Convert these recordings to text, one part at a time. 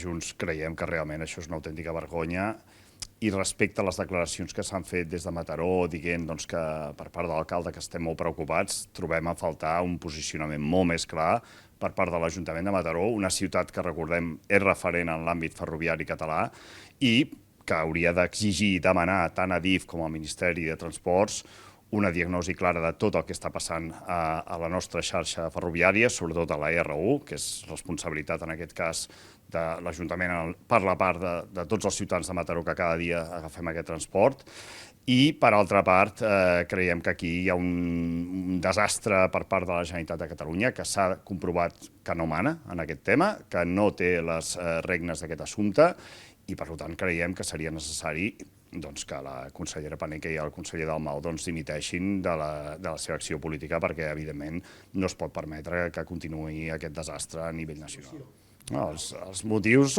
Junts creiem que realment això és una autèntica vergonya i respecte a les declaracions que s'han fet des de Mataró, dient que per part de l'alcalde que estem molt preocupats, trobem a faltar un posicionament molt més clar per part de l'Ajuntament de Mataró, una ciutat que, recordem, és referent en l'àmbit ferroviari català i que hauria d'exigir i demanar tant a DIF com al Ministeri de Transports una diagnosi clara de tot el que està passant a la nostra xarxa ferroviària, sobretot a la R1, que és responsabilitat en aquest cas de l'Ajuntament per la part de tots els ciutadans de Mataró que cada dia agafem aquest transport. I, per altra part, creiem que aquí hi ha un desastre per part de la Generalitat de Catalunya que s'ha comprovat que no mana en aquest tema, que no té les regnes d'aquest assumpte i, per tant, creiem que seria necessari que la consellera Paneque i el conseller Dalmau dimiteixin de la seva acció política perquè, evidentment, no es pot permetre que continuï aquest desastre a nivell nacional. Els motius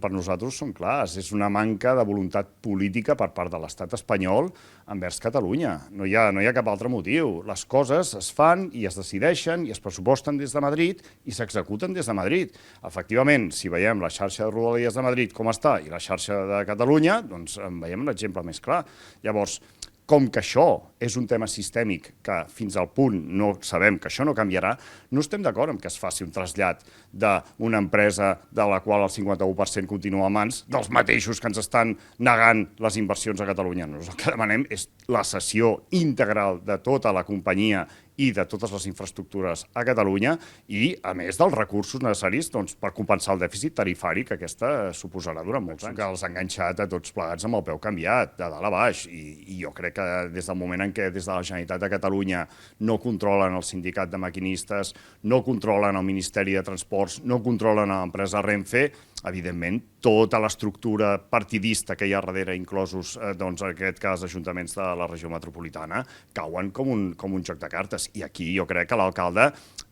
per nosaltres són clars. És una manca de voluntat política per part de l'estat espanyol envers Catalunya. No hi ha cap altre motiu. Les coses es fan i es decideixen i es pressuposten des de Madrid i s'executen des de Madrid. Efectivament, si veiem la xarxa de Rodalies de Madrid com està i la xarxa de Catalunya, doncs en veiem l'exemple més clar. Llavors, com que això és un tema sistèmic que fins al punt no sabem que això no canviarà, no estem d'acord amb que es faci un trasllat d'una empresa de la qual el 51% continua a mans dels mateixos que ens estan negant les inversions a Catalunya. Nosaltres el que demanem és la cessió integral de tota la companyia i de totes les infraestructures a Catalunya i, a més, dels recursos necessaris per compensar el dèficit tarifari que aquesta suposarà durant molts anys. Que els ha enganxat a tots plegats amb el peu canviat, de dalt a baix, i jo crec que des del moment en què des de la Generalitat de Catalunya no controlen el sindicat de maquinistes, no controlen el Ministeri de Transports, no controlen l'empresa Renfe, evidentment, tota l'estructura partidista que hi ha darrere, inclosos, en aquest cas, ajuntaments de la regió metropolitana, cauen com un joc de cartes. I aquí jo crec que l'alcalde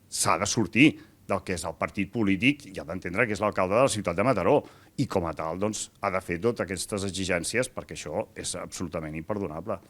s'ha de sortir del que és el partit polític i ha d'entendre que és l'alcalde de la ciutat de Mataró. I com a tal, ha de fer totes aquestes exigències perquè això és absolutament imperdonable.